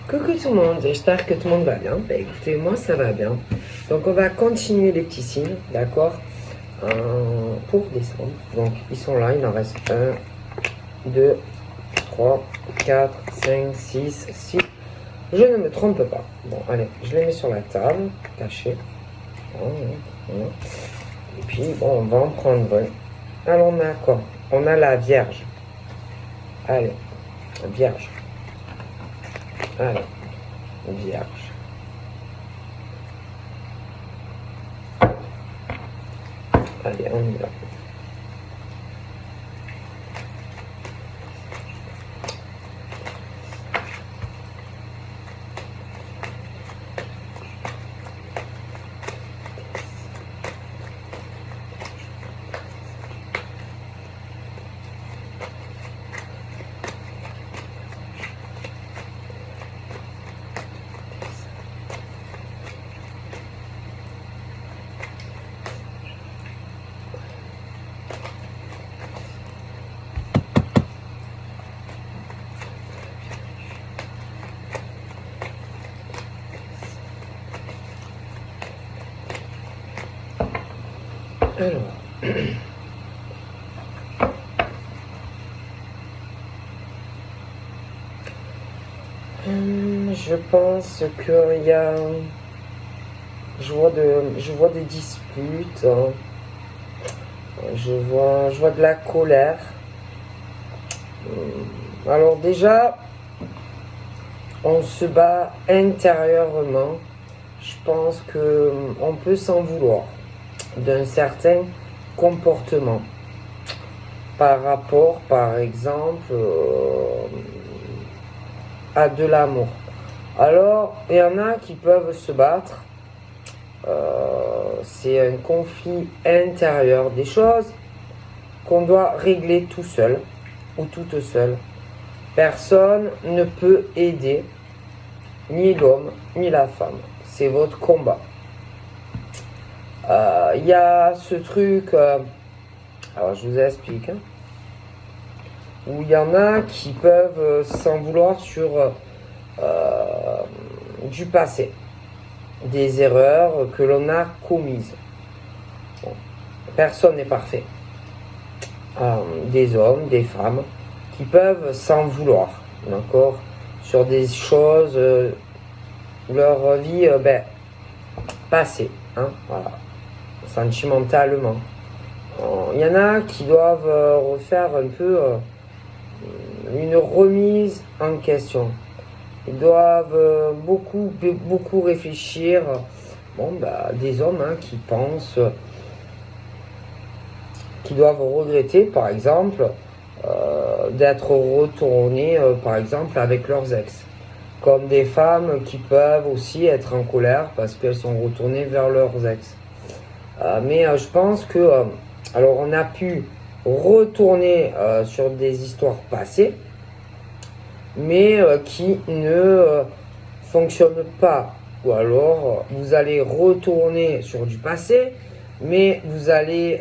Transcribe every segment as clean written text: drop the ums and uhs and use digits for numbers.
Coucou tout le monde, j'espère que tout le monde va bien. Bah écoutez, moi ça va bien. Donc on va continuer les petits signes, d'accord, pour décembre. Donc ils sont là, il en reste 1, 2, 3, 4, 5, 6, 6. Je ne me trompe pas. Bon, allez, je les mets sur la table, cachés. Voilà. Et puis, bon, on va en prendre un. Alors on a quoi? On a la Vierge. Allez, Vierge. Allez, Vierge. Allez, on y va. Alors, je pense qu'il y a, je vois des disputes, hein. Je vois de la colère. Alors déjà, on se bat intérieurement. Je pense que on peut s'en vouloir d'un certain comportement par rapport, par exemple, à de l'amour. Alors, il y en a qui peuvent se battre. C'est un conflit intérieur, des choses qu'on doit régler tout seul ou toute seule. Personne ne peut aider ni l'homme ni la femme. C'est votre combat. Il y a ce truc, alors je vous explique, hein, où il y en a qui peuvent s'en vouloir sur du passé, des erreurs que l'on a commises. Bon, personne n'est parfait. Des hommes, des femmes qui peuvent s'en vouloir, d'accord, sur des choses, leur vie passée, hein, voilà, sentimentalement. Il y en a qui doivent refaire un peu une remise en question. Ils doivent beaucoup réfléchir. Bon, des hommes, hein, qui pensent, qui doivent regretter, par exemple, d'être retournés, par exemple, avec leurs ex. Comme des femmes qui peuvent aussi être en colère parce qu'elles sont retournées vers leurs ex. Mais je pense que, alors on a pu retourner sur des histoires passées, mais qui ne fonctionnent pas. Ou alors vous allez retourner sur du passé, mais vous allez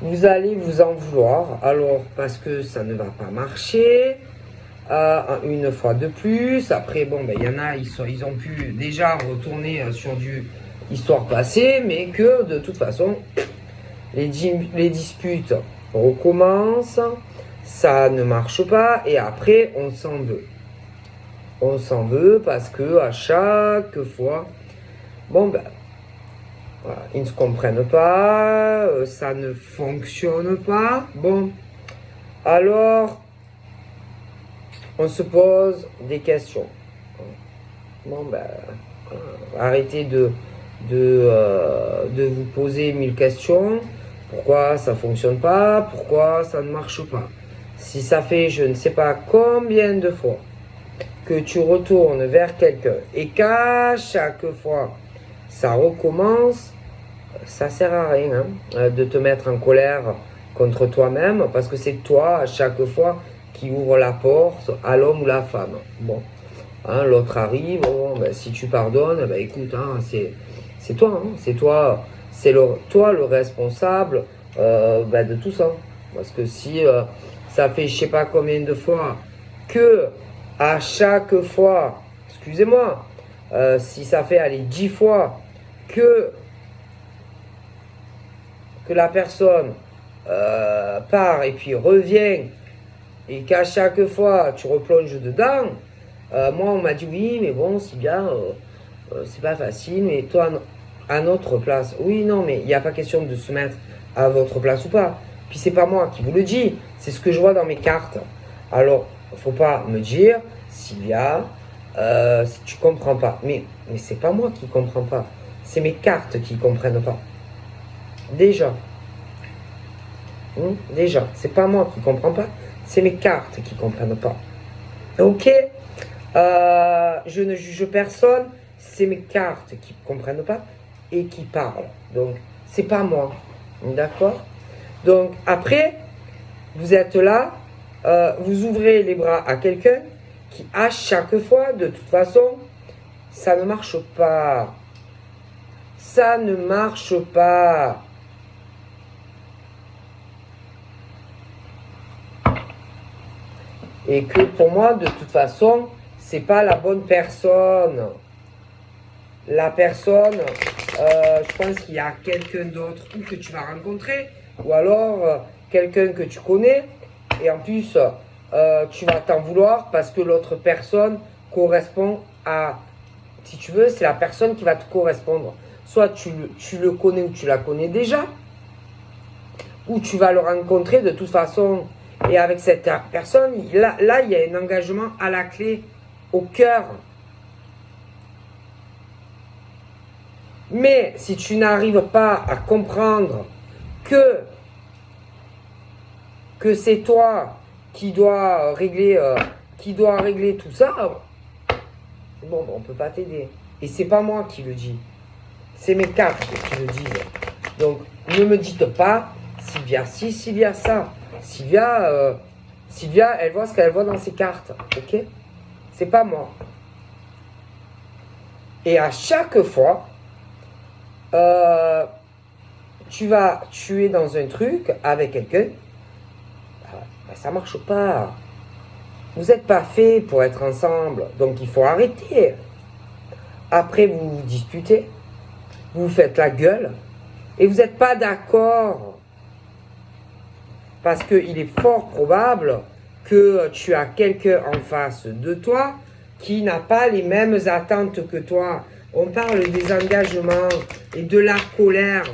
vous en vouloir, alors parce que ça ne va pas marcher, une fois de plus. Après, bon, il y en a, ils ont pu déjà retourner sur du histoire passée, mais que de toute façon, les disputes recommencent, ça ne marche pas, et après, on s'en veut. On s'en veut parce que à chaque fois, voilà, ils ne se comprennent pas, ça ne fonctionne pas. Bon, alors, on se pose des questions. Bon, arrêtez de vous poser 1000 questions. Pourquoi ça ne fonctionne pas? Pourquoi ça ne marche pas? Si ça fait je ne sais pas combien de fois que tu retournes vers quelqu'un et qu'à chaque fois ça recommence, ça sert à rien, hein, de te mettre en colère contre toi-même, parce que c'est toi à chaque fois qui ouvre la porte à l'homme ou la femme. Bon, hein, l'autre arrive, bon, si tu pardonnes, écoute, hein, c'est toi, hein, c'est toi, toi le responsable de tout ça. Parce que si ça fait je sais pas combien de fois que à chaque fois, excusez-moi, si ça fait aller 10 fois que la personne part et puis revient et qu'à chaque fois tu replonges dedans, moi on m'a dit oui mais bon Sylvia, c'est pas facile, mais toi à notre place, oui non mais il n'y a pas question de se mettre à votre place ou pas, puis c'est pas moi qui vous le dis, c'est ce que je vois dans mes cartes. Alors faut pas me dire Sylvia, si tu comprends pas, mais c'est pas moi qui comprends pas, c'est mes cartes qui comprennent pas. Déjà, déjà, c'est pas moi qui comprends pas, c'est mes cartes qui comprennent pas. Ok, je ne juge personne, c'est mes cartes qui comprennent pas et qui parlent. Donc, c'est pas moi, d'accord? Donc après, vous êtes là, vous ouvrez les bras à quelqu'un qui, à chaque fois, de toute façon, ça ne marche pas. Ça ne marche pas. Et que pour moi, de toute façon, c'est pas la bonne personne. La personne, je pense qu'il y a quelqu'un d'autre ou que tu vas rencontrer, ou alors quelqu'un que tu connais, et en plus, tu vas t'en vouloir parce que l'autre personne correspond à, si tu veux, c'est la personne qui va te correspondre. Soit tu le connais ou tu la connais déjà, ou tu vas le rencontrer de toute façon. Et avec cette personne, là, il y a un engagement à la clé, au cœur. Mais si tu n'arrives pas à comprendre que c'est toi qui dois régler tout ça, bon, on ne peut pas t'aider. Et c'est pas moi qui le dis. C'est mes cartes qui le disent. Donc, ne me dites pas Sylvia ci, Sylvia ça. Sylvia, elle voit ce qu'elle voit dans ses cartes. Ok? C'est pas moi. Et à chaque fois, tu es dans un truc avec quelqu'un, ça marche pas. Vous n'êtes pas fait pour être ensemble. Donc il faut arrêter. Après, vous vous disputez. Vous faites la gueule. Et vous n'êtes pas d'accord. Parce qu'il est fort probable que tu as quelqu'un en face de toi qui n'a pas les mêmes attentes que toi. On parle des engagements et de la colère.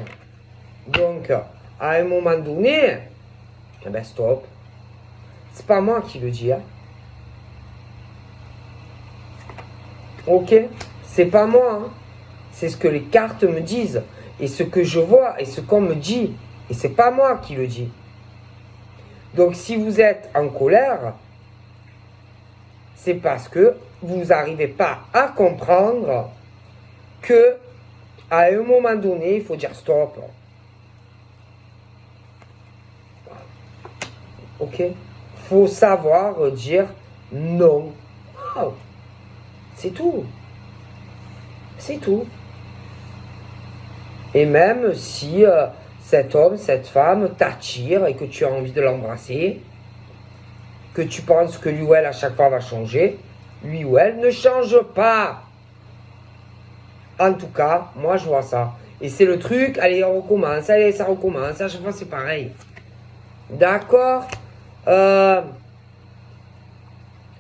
Donc, à un moment donné, eh ben stop. C'est pas moi qui le dis. Hein. Ok? C'est pas moi. Hein. C'est ce que les cartes me disent. Et ce que je vois et ce qu'on me dit. Et c'est pas moi qui le dis. Donc si vous êtes en colère, c'est parce que vous n'arrivez pas à comprendre que à un moment donné, il faut dire stop. Ok? Faut savoir dire non. Oh. C'est tout. C'est tout. Et même si cet homme, cette femme t'attire et que tu as envie de l'embrasser, que tu penses que lui ou elle à chaque fois va changer, lui ou elle ne change pas. En tout cas, moi je vois ça. Et c'est le truc, allez on recommence, allez ça recommence, à chaque fois c'est pareil. D'accord?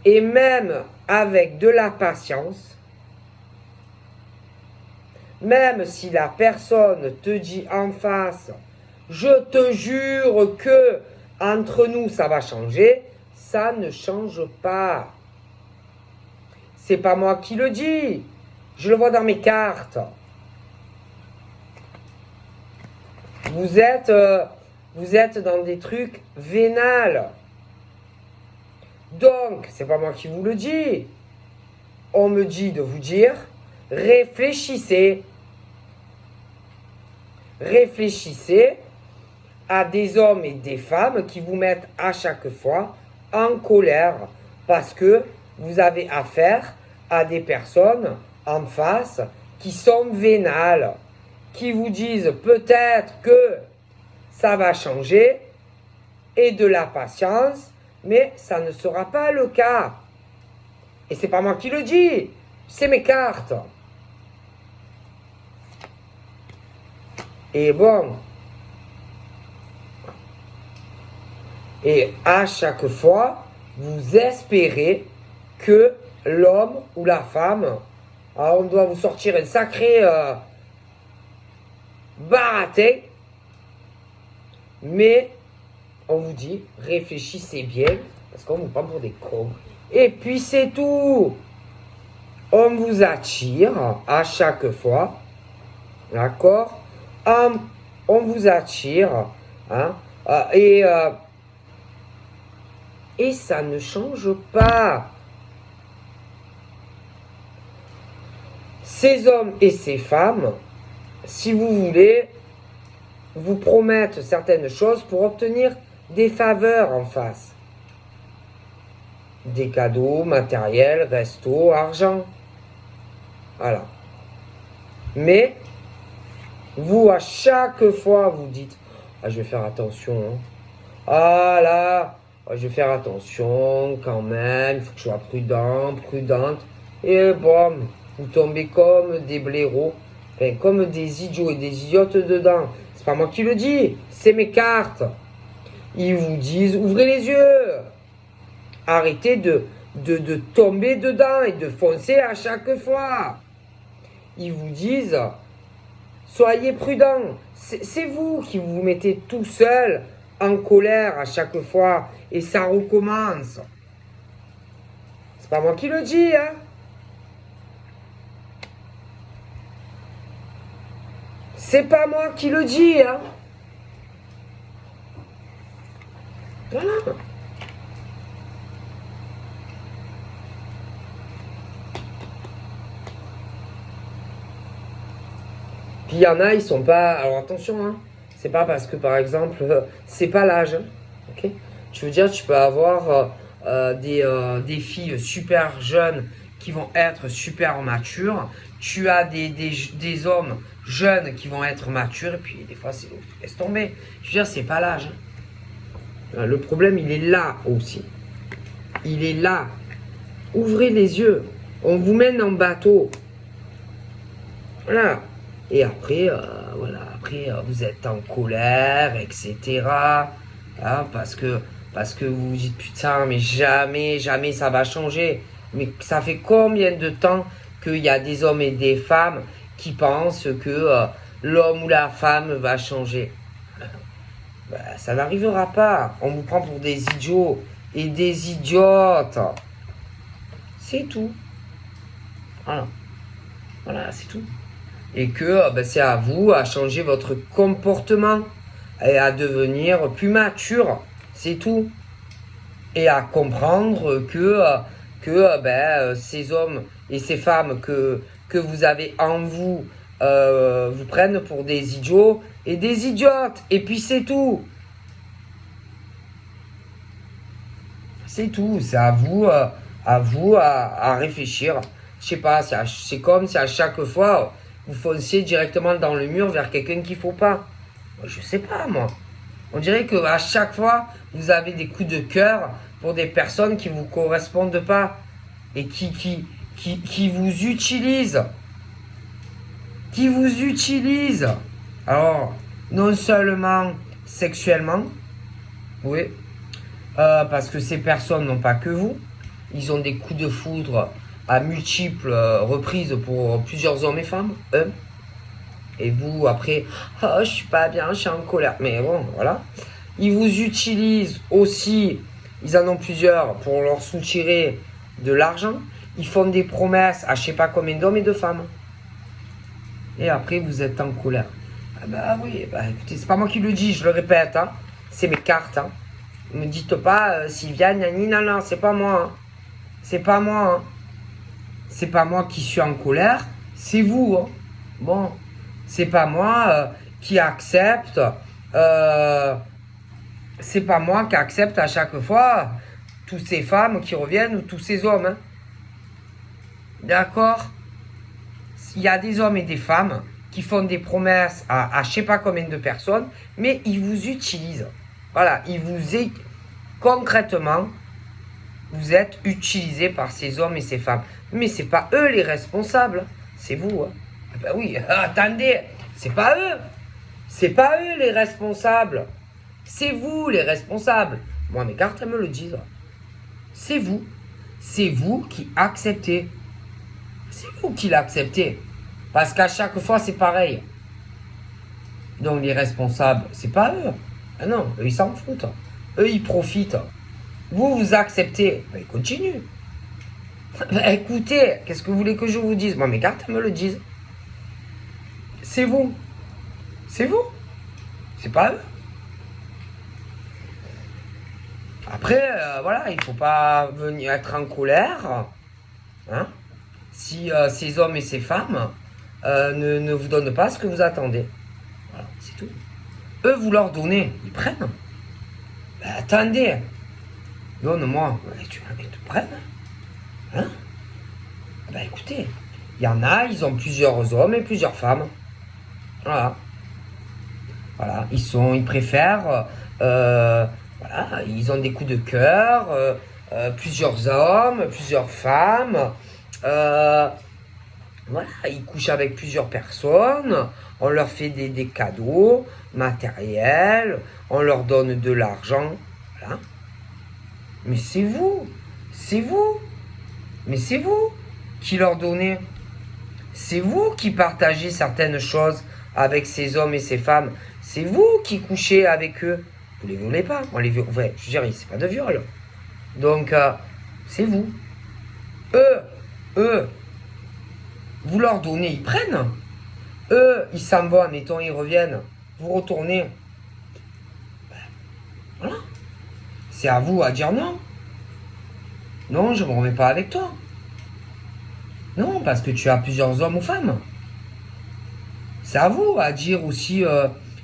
Et même avec de la patience, même si la personne te dit en face, je te jure que entre nous ça va changer, ça ne change pas. C'est pas moi qui le dis. Je le vois dans mes cartes. Vous êtes dans des trucs vénales. Donc, c'est pas moi qui vous le dis. On me dit de vous dire, réfléchissez. Réfléchissez à des hommes et des femmes qui vous mettent à chaque fois en colère parce que vous avez affaire à des personnes en face qui sont vénales, qui vous disent peut-être que ça va changer et de la patience, mais ça ne sera pas le cas. Et c'est pas moi qui le dis. C'est mes cartes. Et bon. Et à chaque fois, vous espérez que l'homme ou la femme, on doit vous sortir un sacré baratin. Mais on vous dit, réfléchissez bien, parce qu'on vous prend pour des cons. Et puis c'est tout. On vous attire à chaque fois. D'accord? On vous attire. Hein, et ça ne change pas. Ces hommes et ces femmes, si vous voulez, vous promettent certaines choses pour obtenir des faveurs en face. Des cadeaux, matériel, resto, argent. Voilà. Mais, vous, à chaque fois, vous dites, ah, je vais faire attention. Hein. Ah là, je vais faire attention quand même, il faut que je sois prudent, prudente. Et bon, vous tombez comme des blaireaux, enfin, comme des idiots et des idiotes dedans. C'est pas moi qui le dis, c'est mes cartes. Ils vous disent, ouvrez les yeux. Arrêtez de tomber dedans et de foncer à chaque fois. Ils vous disent, soyez prudents. C'est vous qui vous mettez tout seul en colère à chaque fois et ça recommence. C'est pas moi qui le dis, hein. C'est pas moi qui le dis, hein. Voilà. Puis il y en a, ils sont pas. Alors attention, hein. C'est pas parce que par exemple, c'est pas l'âge. Hein. Ok. Je veux dire, tu peux avoir des filles super jeunes qui vont être super matures. Tu as des hommes jeunes qui vont être matures. Et puis des fois, c'est laisse tomber. Je veux dire, c'est pas l'âge. Hein. Le problème, il est là aussi. Il est là. Ouvrez les yeux. On vous mène en bateau. Voilà. Et après, vous êtes en colère, etc. Hein, parce que vous vous dites, putain, mais jamais, jamais ça va changer. Mais ça fait combien de temps qu'il y a des hommes et des femmes qui pensent que l'homme ou la femme va changer? Ça n'arrivera pas. On vous prend pour des idiots et des idiotes. C'est tout. Voilà, c'est tout. Et que c'est à vous à changer votre comportement et à devenir plus mature, c'est tout. Et à comprendre que ces hommes et ces femmes que vous avez en vous vous prennent pour des idiots et des idiotes. Et puis c'est tout. C'est tout. C'est à vous à réfléchir. Je sais pas, c'est comme si à chaque fois vous fonciez directement dans le mur vers quelqu'un qu'il ne faut pas. Je sais pas, moi. On dirait qu'à chaque fois, vous avez des coups de cœur pour des personnes qui ne vous correspondent pas et qui vous utilisent. Qui vous utilisent. Alors, non seulement sexuellement, oui, parce que ces personnes n'ont pas que vous. Ils ont des coups de foudre à multiples reprises pour plusieurs hommes et femmes. Et vous, après, oh, je suis pas bien, je suis en colère. Mais bon, voilà. Ils vous utilisent aussi, ils en ont plusieurs pour leur soutirer de l'argent. Ils font des promesses à je sais pas combien d'hommes et de femmes. Et après, vous êtes en colère. Ah bah oui, écoutez, c'est pas moi qui le dis, je le répète. Hein. C'est mes cartes. Hein. Ne me dites pas, Sylvia, non, c'est pas moi. Hein. C'est pas moi. Hein. C'est pas moi qui suis en colère, c'est vous. Hein. Bon, c'est pas moi qui accepte. C'est pas moi qui accepte à chaque fois toutes ces femmes qui reviennent ou tous ces hommes. Hein. D'accord? Il y a des hommes et des femmes qui font des promesses à je sais pas combien de personnes, mais ils vous utilisent. Voilà, concrètement, Vous êtes utilisé par ces hommes et ces femmes. Mais c'est pas eux les responsables. C'est vous. Hein. Ah ben oui, attendez. C'est pas eux. C'est pas eux les responsables. C'est vous les responsables. Moi, mes cartes, elles me le disent. C'est vous. C'est vous qui acceptez. C'est vous qui l'acceptez. Parce qu'à chaque fois, c'est pareil. Donc, les responsables, c'est pas eux. Ah non, eux, ils s'en foutent. Eux, ils profitent. Vous, vous acceptez. Ben, ils continuent. Ben, écoutez, qu'est-ce que vous voulez que je vous dise? Moi, mes cartes, elles me le disent. C'est vous. C'est vous. C'est pas eux. Après, voilà, il ne faut pas venir être en colère. Hein, si ces hommes et ces femmes ne vous donnent pas ce que vous attendez. Voilà, c'est tout. Eux, vous leur donnez, ils prennent. Ben, attendez. Donne-moi. Ils te prennent. Hein? Ben écoutez, il y en a, ils ont plusieurs hommes et plusieurs femmes. Voilà. Voilà, ils préfèrent, voilà, ils ont des coups de cœur, plusieurs hommes, plusieurs femmes, voilà, ils couchent avec plusieurs personnes, on leur fait des cadeaux matériels, on leur donne de l'argent, voilà. Mais c'est vous, mais c'est vous qui leur donnez, c'est vous qui partagez certaines choses avec ces hommes et ces femmes. C'est vous qui couchez avec eux. Vous les violez pas. On les viole. Ouais, je dirais, c'est pas de viol. Donc, c'est vous. Eux, vous leur donnez, ils prennent. Eux, ils s'en vont, admettons, ils reviennent. Vous retournez. Voilà. C'est à vous à dire non. Non, je ne me remets pas avec toi. Non, parce que tu as plusieurs hommes ou femmes. C'est à vous à dire aussi,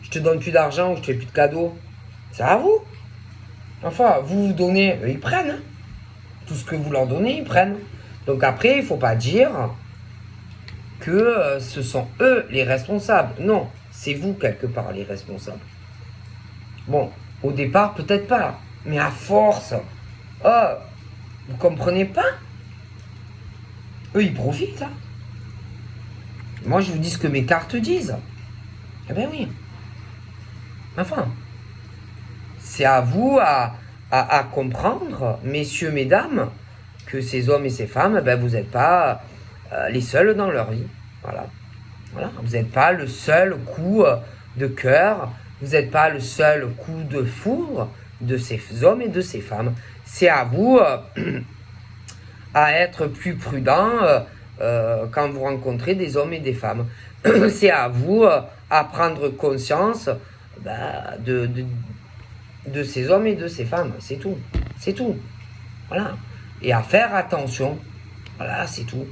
je te donne plus d'argent ou je te fais plus de cadeaux. C'est à vous. Enfin, vous donnez, ils prennent. Hein. Tout ce que vous leur donnez, ils prennent. Donc après, il ne faut pas dire que ce sont eux les responsables. Non, c'est vous quelque part les responsables. Bon, au départ, peut-être pas. Mais à force, vous comprenez pas? Eux, ils profitent. Hein. Moi, je vous dis ce que mes cartes disent. Eh bien oui. Enfin, c'est à vous à comprendre, messieurs, mesdames, que ces hommes et ces femmes, ben, vous n'êtes pas les seuls dans leur vie. Voilà. Voilà. Vous n'êtes pas le seul coup de cœur, vous n'êtes pas le seul coup de foudre de ces hommes et de ces femmes. C'est à vous à être plus prudent quand vous rencontrez des hommes et des femmes. C'est à vous à prendre conscience de ces hommes et de ces femmes. C'est tout. C'est tout. Voilà. Et à faire attention. Voilà, c'est tout.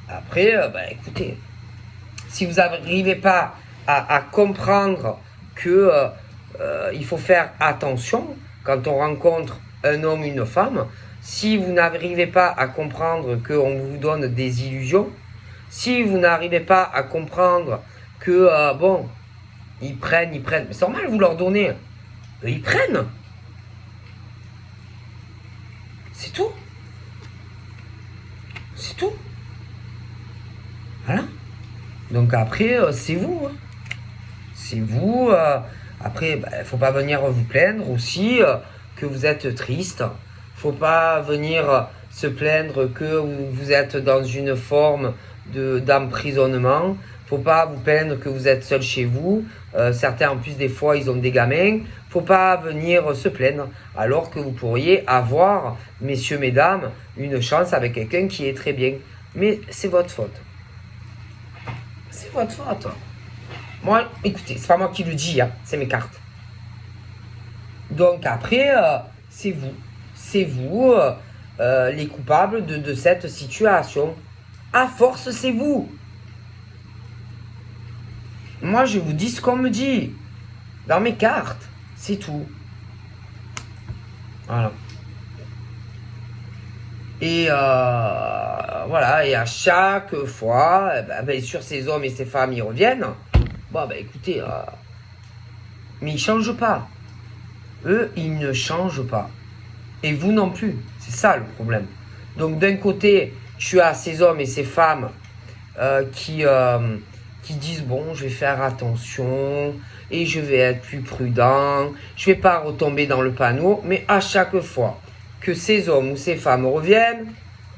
Après, écoutez, si vous n'arrivez pas à comprendre que il faut faire attention quand on rencontre un homme ou une femme, si vous n'arrivez pas à comprendre qu'on vous donne des illusions, si vous n'arrivez pas à comprendre que, ils prennent, mais c'est normal, vous leur donnez, ils prennent. C'est tout. C'est tout. Voilà. Donc après, c'est vous. Hein. C'est vous. Après, il ne faut pas venir vous plaindre aussi que vous êtes triste. Faut pas venir se plaindre que vous êtes dans une forme d'emprisonnement. Faut pas vous plaindre que vous êtes seul chez vous. Certains en plus des fois ils ont des gamins. Faut pas venir se plaindre alors que vous pourriez avoir, messieurs, mesdames, une chance avec quelqu'un qui est très bien. Mais c'est votre faute. C'est votre faute. Moi, écoutez, c'est pas moi qui le dis, hein, c'est mes cartes. Donc après, c'est vous. C'est vous les coupables de cette situation. À force, c'est vous. Moi, je vous dis ce qu'on me dit. Dans mes cartes. C'est tout. Voilà. Et voilà. Et à chaque fois, sur ces hommes et ces femmes, ils reviennent. Bon, écoutez, mais ils ne changent pas. Eux, ils ne changent pas. Et vous non plus. C'est ça le problème. Donc d'un côté, tu as ces hommes et ces femmes qui disent bon, je vais faire attention et je vais être plus prudent, je vais pas retomber dans le panneau, mais à chaque fois que ces hommes ou ces femmes reviennent,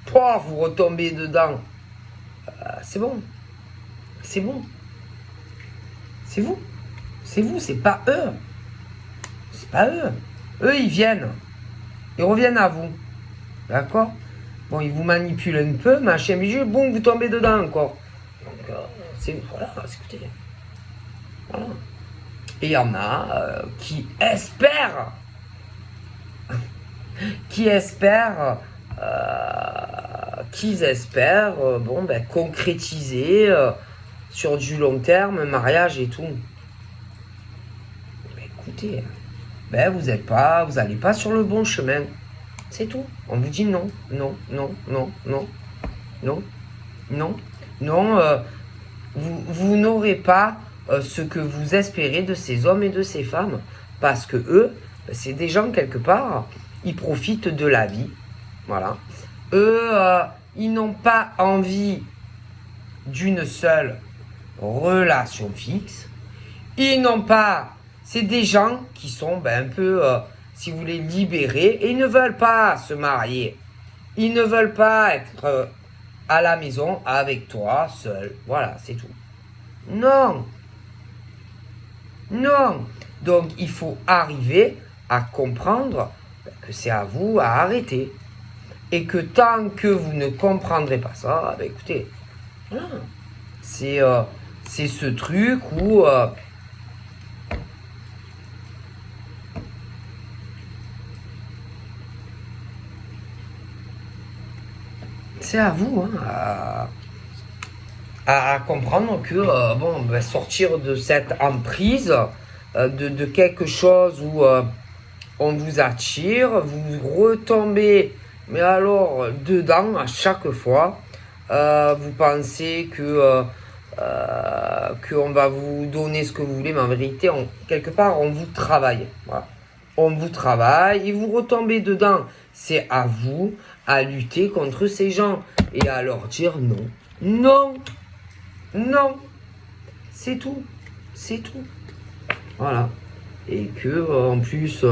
pof, vous retombez dedans. C'est bon, c'est bon, c'est vous, c'est pas eux, c'est pas eux. Eux, ils viennent, ils reviennent à vous, d'accord? Bon, ils vous manipulent un peu, machin, bijou, boum, vous tombez dedans encore. Donc, voilà, écoutez. Voilà. Et il y en a qui espèrent, bon, ben, concrétiser sur du long terme, mariage et tout. Ben, écoutez, ben, vous n'allez pas sur le bon chemin. C'est tout. On vous dit non, non, non, non, non, non, non, non. Vous n'aurez pas ce que vous espérez de ces hommes et de ces femmes. Parce que eux, c'est des gens quelque part, ils profitent de la vie. Voilà. Eux, ils n'ont pas envie d'une seule relation fixe. Ils n'ont pas... C'est des gens qui sont un peu, si vous voulez, libérés. Et ils ne veulent pas se marier. Ils ne veulent pas être à la maison avec toi, seul. Voilà, c'est tout. Non. Non. Donc, il faut arriver à comprendre que c'est à vous à arrêter. Et que tant que vous ne comprendrez pas ça, écoutez, voilà. C'est ce truc où... c'est à vous à comprendre que sortir de cette emprise, de quelque chose où on vous attire, vous retombez, mais alors dedans à chaque fois, vous pensez que qu'on va vous donner ce que vous voulez, mais en vérité, quelque part, on vous travaille. Voilà. On vous travaille et vous retombez dedans. C'est à vous à lutter contre ces gens et à leur dire non. Non. Non. C'est tout. C'est tout. Voilà. Et que, en plus,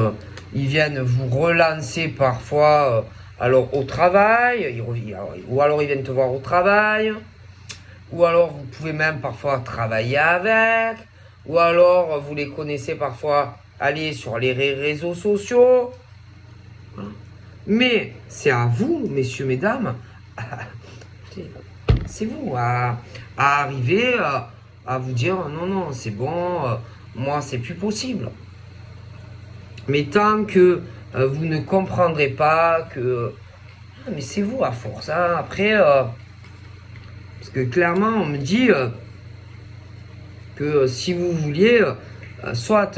ils viennent vous relancer parfois alors au travail, ou alors ils viennent te voir au travail, ou alors vous pouvez même parfois travailler avec, ou alors vous les connaissez parfois aller sur les réseaux sociaux. Mais c'est à vous, messieurs, mesdames, c'est vous à arriver à vous dire non, non, c'est bon, moi c'est plus possible. Mais tant que vous ne comprendrez pas que... mais c'est vous à force. Hein. Après, parce que clairement, on me dit que si vous vouliez, soit,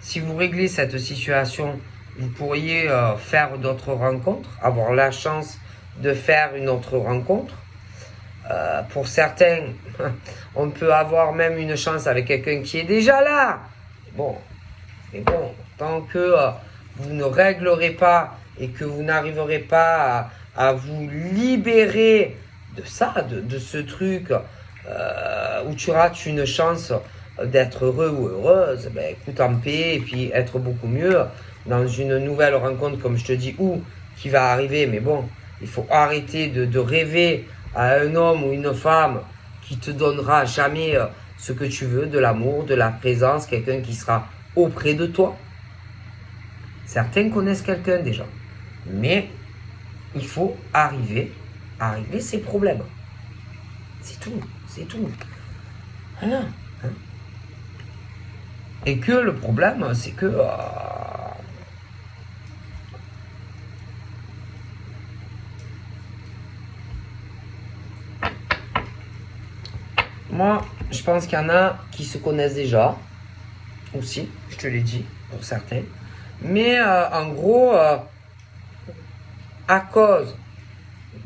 si vous réglez cette situation, vous pourriez faire d'autres rencontres, avoir la chance de faire une autre rencontre. Pour certains, on peut avoir même une chance avec quelqu'un qui est déjà là. Bon, mais bon, tant que vous ne réglerez pas et que vous n'arriverez pas à vous libérer de ça, de ce truc où tu rates une chance d'être heureux ou heureuse, écoute en paix et puis être beaucoup mieux dans une nouvelle rencontre, comme je te dis, qui va arriver. Mais bon, il faut arrêter de rêver à un homme ou une femme qui te donnera jamais ce que tu veux, de l'amour, de la présence, quelqu'un qui sera auprès de toi. Certains connaissent quelqu'un déjà, mais il faut arriver à régler ses problèmes. C'est tout, c'est tout. Voilà. Hein. Et que le problème, c'est que moi, je pense qu'il y en a qui se connaissent déjà, aussi, je te l'ai dit, pour certains. Mais en gros, à cause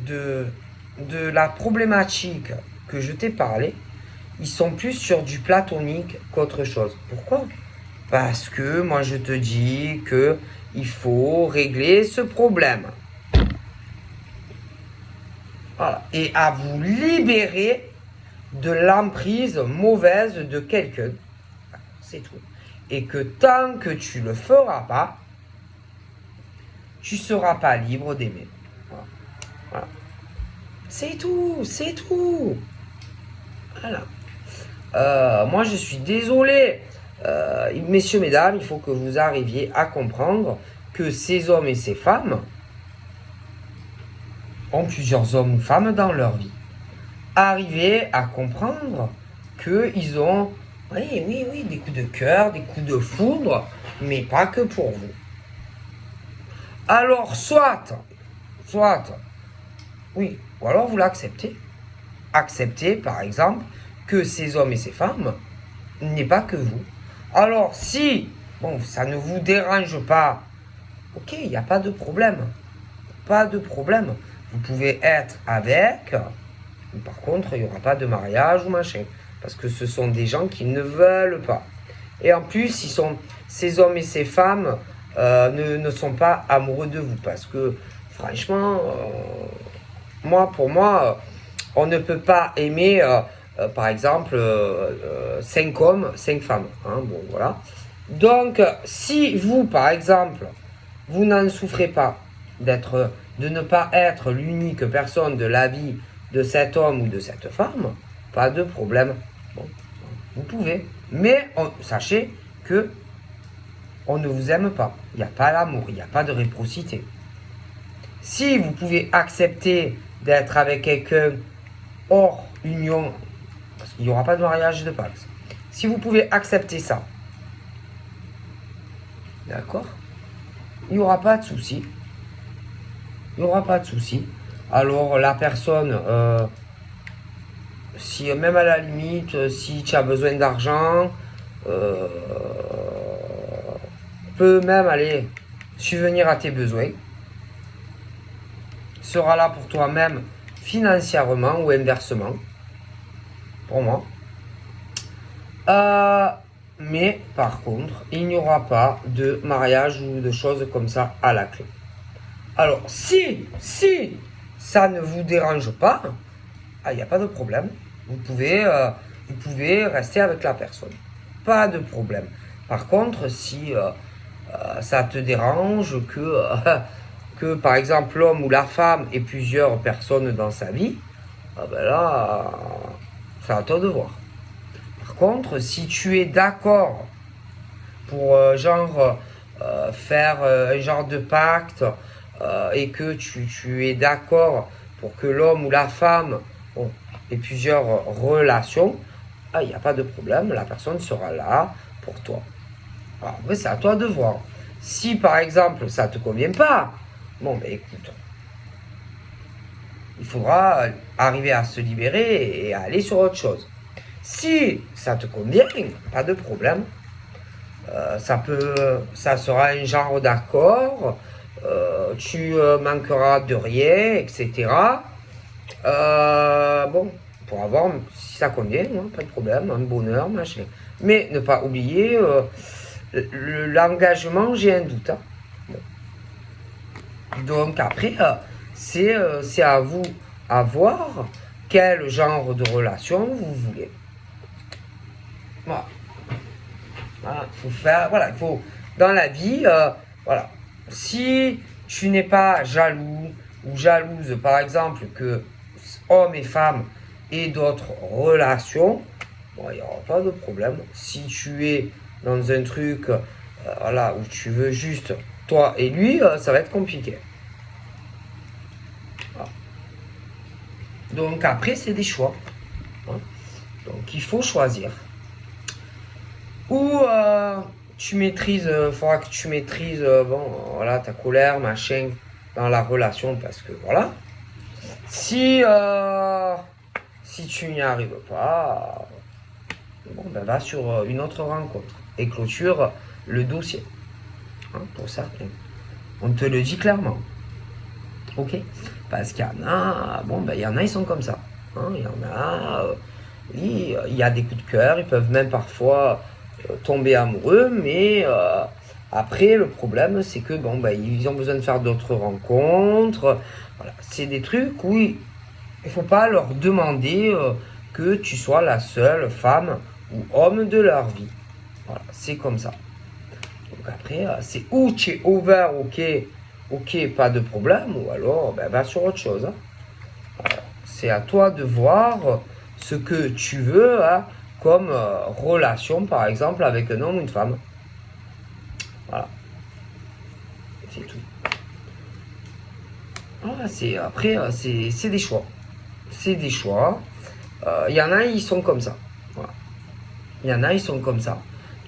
de la problématique que je t'ai parlé, ils sont plus sur du platonique qu'autre chose. Pourquoi? Parce que moi, je te dis que il faut régler ce problème. Voilà. Et à vous libérer de l'emprise mauvaise de quelqu'un. C'est tout. Et que tant que tu ne le feras pas, tu ne seras pas libre d'aimer. Voilà. Voilà. C'est tout, c'est tout. Voilà. Moi, je suis désolé. Messieurs, mesdames, il faut que vous arriviez à comprendre que ces hommes et ces femmes ont plusieurs hommes ou femmes dans leur vie. Arrivez à comprendre qu'ils ont, oui, des coups de cœur, des coups de foudre, mais pas que pour vous. Alors, soit, oui, ou alors vous l'acceptez. Acceptez, par exemple, que ces hommes et ces femmes n'est pas que vous. Alors, si, bon, ça ne vous dérange pas, ok, il n'y a pas de problème. Pas de problème. Vous pouvez être avec, mais par contre, il n'y aura pas de mariage ou machin. Parce que ce sont des gens qui ne veulent pas. Et en plus, ces hommes et ces femmes ne sont pas amoureux de vous. Parce que, franchement, pour moi, on ne peut pas aimer, par exemple, 5 hommes, 5 femmes. Hein, bon, voilà. Donc, si vous, par exemple, vous n'en souffrez pas de ne pas être l'unique personne de la vie de cet homme ou de cette femme, pas de problème. Bon, vous pouvez. Mais sachez que on ne vous aime pas. Il n'y a pas l'amour, il n'y a pas de réciprocité. Si vous pouvez accepter d'être avec quelqu'un hors union, parce qu'il n'y aura pas de mariage de Pax, si vous pouvez accepter ça, d'accord, il n'y aura pas de souci. Il n'y aura pas de souci. Alors la personne, si même à la limite, si tu as besoin d'argent, peut même aller subvenir à tes besoins, sera là pour toi-même financièrement ou inversement, pour moi. Mais par contre, il n'y aura pas de mariage ou de choses comme ça à la clé. Alors, si ça ne vous dérange pas, il n'y a pas de problème. Vous pouvez rester avec la personne. Pas de problème. Par contre, si ça te dérange que par exemple, l'homme ou la femme ait plusieurs personnes dans sa vie, ben là, c'est à toi de voir. Par contre, si tu es d'accord pour faire un genre de pacte, et que tu es d'accord pour que l'homme ou la femme ait plusieurs relations, il n'y a pas de problème, la personne sera là pour toi. Alors, après, c'est à toi de voir. Si par exemple ça ne te convient pas, bon, ben écoute, il faudra arriver à se libérer et à aller sur autre chose. Si ça te convient, pas de problème. Ça sera un genre d'accord. Tu manqueras de rien, etc. Bon, pour avoir, si ça convient, hein, pas de problème, un bonheur, machin. Mais ne pas oublier l'engagement, j'ai un doute. Hein. Bon. Donc après, c'est à vous à voir quel genre de relation vous voulez. Voilà. Voilà, il faut, dans la vie, voilà. Si tu n'es pas jaloux ou jalouse, par exemple, que hommes et femmes aient d'autres relations, bon, il n'y aura pas de problème. Si tu es dans un truc voilà, où tu veux juste toi et lui, ça va être compliqué. Voilà. Donc après, c'est des choix. Hein. Donc il faut choisir. Ou tu maîtrises, faudra que tu maîtrises voilà, ta colère, machin, dans la relation, parce que voilà. Si tu n'y arrives pas, bon, ben va sur une autre rencontre et clôture le dossier. Hein, pour certains. On te le dit clairement. Ok? Parce qu'il y en a, bon, ben il y en a, ils sont comme ça. Hein, il y en a, oui, il y a des coups de cœur, ils peuvent même parfois tomber amoureux, mais après, le problème, c'est que bon, bah, ils ont besoin de faire d'autres rencontres. Voilà. C'est des trucs où il ne faut pas leur demander que tu sois la seule femme ou homme de leur vie. Voilà, c'est comme ça. Donc après, c'est ou tu es ouvert, ok, pas de problème, ou alors ben, va sur autre chose. Hein. Voilà. C'est à toi de voir ce que tu veux hein, comme relation, par exemple, avec un homme ou une femme. Voilà, c'est tout. Ah, après, c'est des choix. C'est des choix. Il y en a, ils sont comme ça. Voilà. Il y en a, ils sont comme ça.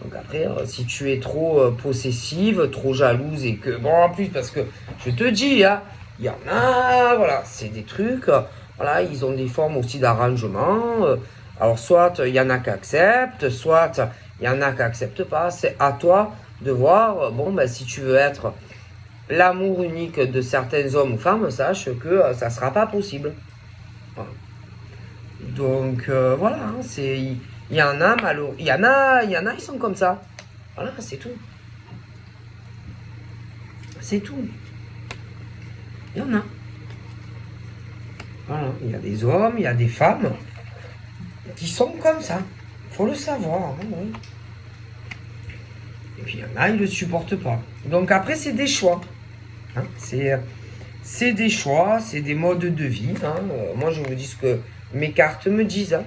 Donc après, si tu es trop possessive, trop jalouse et que... Bon, en plus, parce que je te dis, hein, il y en a, voilà, c'est des trucs, voilà, ils ont des formes aussi d'arrangement. Alors, soit il y en a qui acceptent, soit il y en a qui n'acceptent pas. C'est à toi de voir, bon, ben, si tu veux être l'amour unique de certains hommes ou femmes, sache que ça ne sera pas possible. Voilà. Donc voilà, hein, il y en a malheureux, ils sont comme ça. Voilà, c'est tout. C'est tout. Il y en a. Voilà, il y a des hommes, il y a des femmes qui sont comme ça. Faut le savoir. Hein, oui. Et puis il y en a, ils ne le supportent pas. Donc après, c'est des choix. Hein, c'est des choix, c'est des modes de vie. Hein. Moi, je vous dis ce que mes cartes me disent. Hein.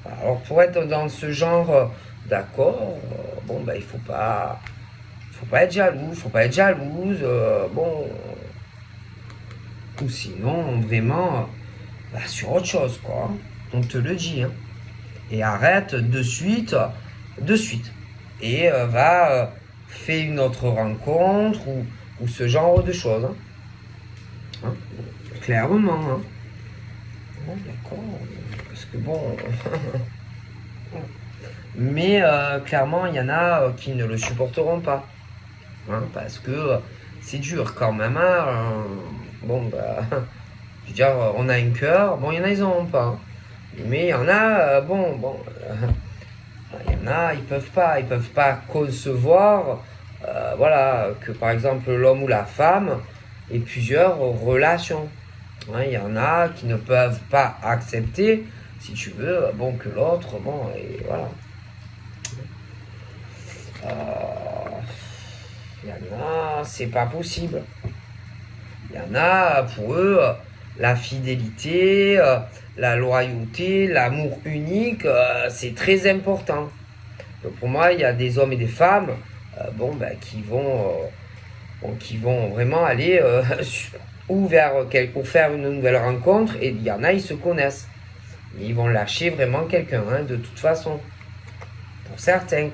Alors, pour être dans ce genre d'accord, bon, ben, il faut pas être jaloux, faut pas être jalouse. Bon, ou sinon, vraiment, bah, sur autre chose, quoi. Hein. On te le dit. Hein. Et arrête de suite. Et va faire une autre rencontre ou ce genre de choses. Hein. Hein? Clairement. Hein. Bon, d'accord. Parce que bon. Mais clairement, il y en a qui ne le supporteront pas. Hein, parce que c'est dur quand même. Hein, bon, bah. Je veux dire, on a un cœur. Bon, il y en a, ils n'en ont pas. Hein. Mais il y en a, il y en a, ils peuvent pas concevoir, voilà, que par exemple l'homme ou la femme ait plusieurs relations. Hein, il y en a qui ne peuvent pas accepter, si tu veux, bon, que l'autre, bon, et voilà. Il y en a, c'est pas possible. Il y en a, pour eux, la fidélité, la loyauté, l'amour unique, c'est très important. Donc pour moi, il y a des hommes et des femmes qui vont vraiment aller ou faire une nouvelle rencontre, et il y en a, ils se connaissent. Ils vont lâcher vraiment quelqu'un, hein, de toute façon. Pour certains.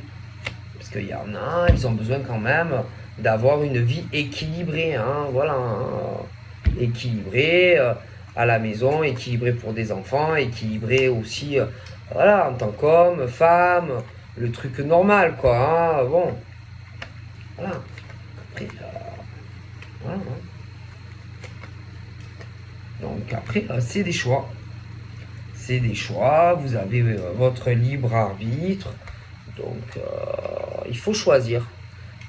Parce qu'il y en a, ils ont besoin quand même d'avoir une vie équilibrée. Hein, voilà. Hein, équilibrée à la maison, équilibrée pour des enfants, équilibrée aussi voilà, en tant qu'homme, femme, le truc normal, quoi. Hein, bon. Voilà. Après, voilà. Donc après, c'est des choix. C'est des choix, vous avez votre libre arbitre. Donc, il faut choisir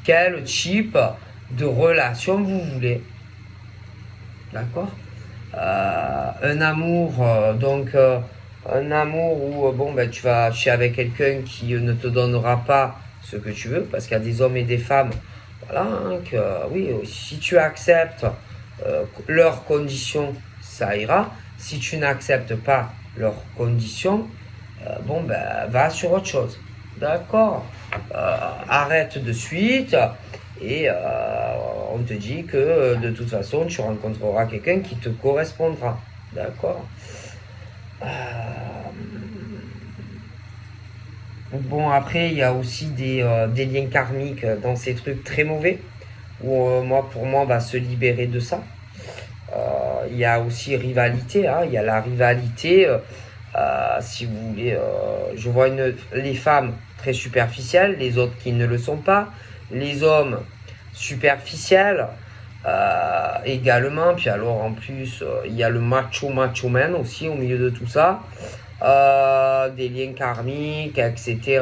quel type de relation vous voulez. D'accord. Un amour, un amour où bon, ben, tu es avec quelqu'un qui ne te donnera pas ce que tu veux, parce qu'il y a des hommes et des femmes, voilà, hein, que oui, si tu acceptes leurs conditions, ça ira. Si tu n'acceptes pas leurs conditions, bon, ben, va sur autre chose. D'accord. Arrête de suite et on te dit que de toute façon tu rencontreras quelqu'un qui te correspondra. D'accord. Bon, après, il y a aussi des liens karmiques dans ces trucs très mauvais où pour moi, on va se libérer de ça. Il y a aussi rivalité. Hein, il y a la rivalité. Si vous voulez, je vois les femmes très superficielles, les autres qui ne le sont pas, les hommes superficiels également, puis alors en plus il y a le macho man aussi au milieu de tout ça. des liens karmiques, etc.,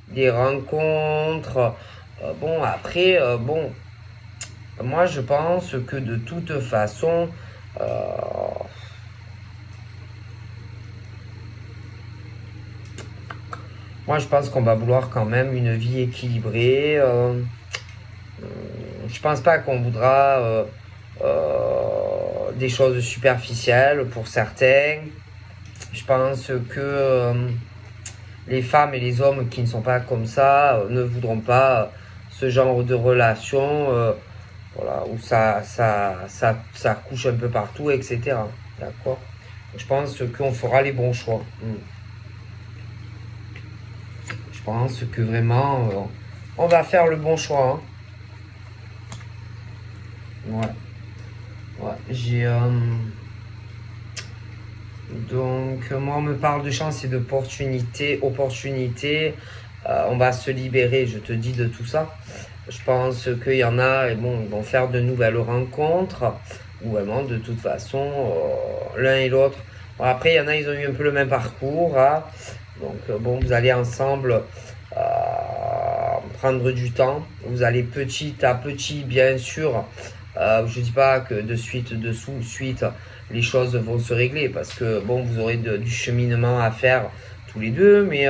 des rencontres. Bon, après, bon, moi je pense que de toute façon, moi je pense qu'on va vouloir quand même une vie équilibrée. Je pense pas qu'on voudra des choses superficielles pour certains. Je pense que les femmes et les hommes qui ne sont pas comme ça ne voudront pas ce genre de relation voilà, où ça couche un peu partout, etc. D'accord. Je pense qu'on fera les bons choix. Je pense que vraiment, on va faire le bon choix. Hein. Ouais. Ouais. Donc, moi, on me parle de chance et d'opportunité. Opportunité. On va se libérer, je te dis, de tout ça. Je pense qu'il y en a, et bon, ils vont faire de nouvelles rencontres. Ou vraiment, de toute façon, l'un et l'autre. Bon, après, il y en a, ils ont eu un peu le même parcours. Hein. Donc, bon, vous allez ensemble prendre du temps. Vous allez petit à petit, bien sûr. Je ne dis pas que de suite, les choses vont se régler parce que bon, vous aurez du cheminement à faire tous les deux, mais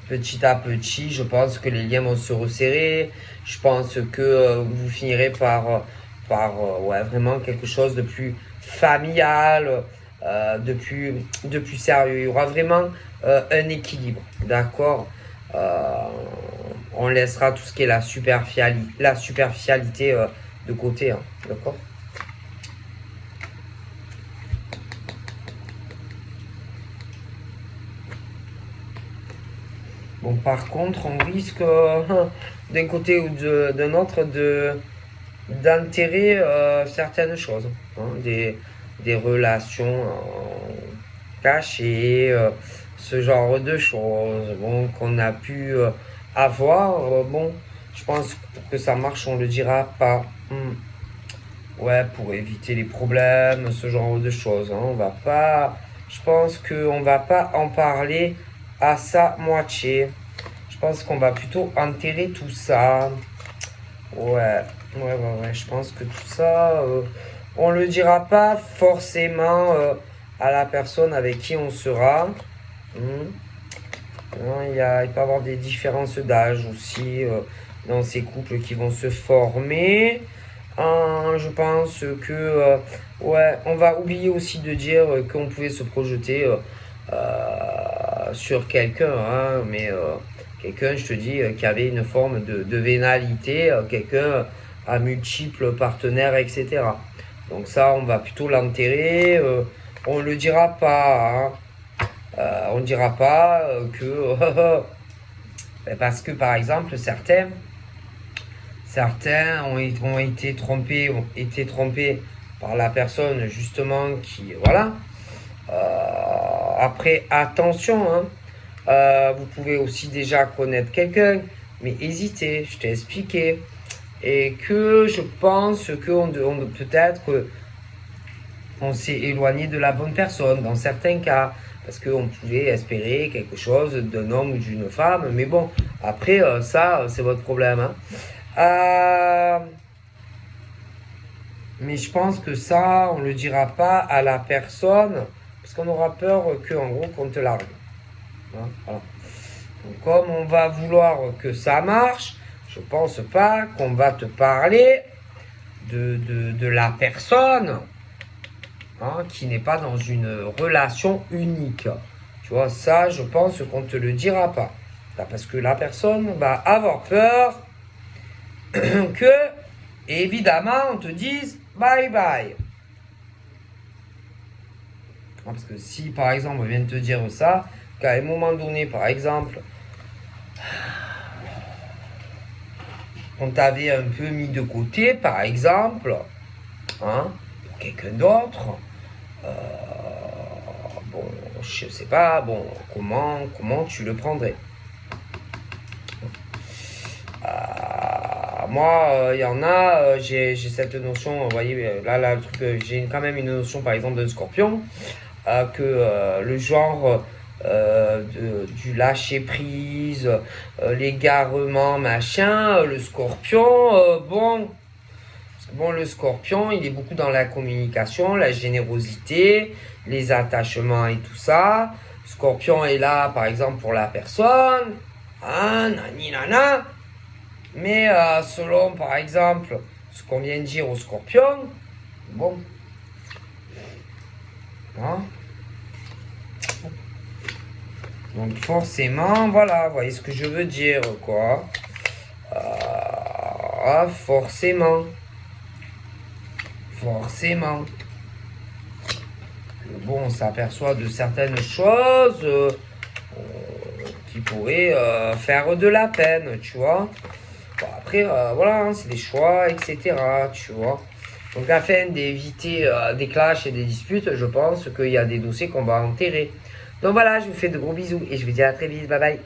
petit à petit, je pense que les liens vont se resserrer. Je pense que vous finirez par ouais, vraiment quelque chose de plus familial, de plus sérieux. Il y aura vraiment un équilibre, d'accord. On laissera tout ce qui est la superficialité de côté, hein, d'accord. Bon, par contre, on risque d'un côté ou d'un autre d'enterrer certaines choses, hein, des relations cachées, ce genre de choses, bon, qu'on a pu avoir. Bon, je pense que pour que ça marche, on le dira pas. Ouais, pour éviter les problèmes, ce genre de choses. Hein. On va pas, je pense qu'on va pas en parler à sa moitié. Je pense qu'on va plutôt enterrer tout ça. Ouais. Je pense que tout ça, on le dira pas forcément à la personne avec qui on sera. Hmm. Non, il peut y avoir des différences d'âge aussi dans ces couples qui vont se former. Je pense que ouais, on va oublier aussi de dire qu'on pouvait se projeter sur quelqu'un, hein, mais quelqu'un, je te dis, qui avait une forme de vénalité, quelqu'un à multiples partenaires, etc. Donc ça, on va plutôt l'enterrer. On le dira pas. Hein. On ne dira pas que parce que par exemple certains ont été trompés par la personne justement qui voilà. Après attention, hein, vous pouvez aussi déjà connaître quelqu'un, mais hésitez, je t'ai expliqué, et que je pense que peut-être on s'est éloigné de la bonne personne dans certains cas. Parce qu'on pouvait espérer quelque chose d'un homme ou d'une femme. Mais bon, après, ça, c'est votre problème. Hein. Mais je pense que ça, on ne le dira pas à la personne. Parce qu'on aura peur qu'en gros, qu'on te largue. Hein, voilà. Donc, comme on va vouloir que ça marche, je pense pas qu'on va te parler de la personne. Hein, qui n'est pas dans une relation unique. Tu vois, ça, je pense qu'on ne te le dira pas. Parce que la personne va avoir peur que, évidemment, on te dise bye bye. Parce que si, par exemple, on vient de te dire ça, qu'à un moment donné, par exemple, on t'avait un peu mis de côté, par exemple, hein, pour quelqu'un d'autre, bon, je sais pas, bon, comment tu le prendrais? Moi, il y en a, j'ai cette notion, vous voyez, là, le truc, j'ai quand même une notion, par exemple, d'un scorpion. que le genre du lâcher prise, l'égarement, machin. Le scorpion, bon, le scorpion, il est beaucoup dans la communication, la générosité, les attachements et tout ça. Scorpion est là, par exemple, pour la personne. Hein, nani nana. Mais selon, par exemple, ce qu'on vient de dire au scorpion, bon. Hein. Donc forcément, voilà, vous voyez ce que je veux dire, quoi. Forcément. Forcément. Bon, on s'aperçoit de certaines choses qui pourraient faire de la peine, tu vois. Bon, après, voilà, hein, c'est des choix, etc., tu vois. Donc, afin d'éviter des clashs et des disputes, je pense qu'il y a des dossiers qu'on va enterrer. Donc voilà, je vous fais de gros bisous et je vous dis à très vite. Bye bye.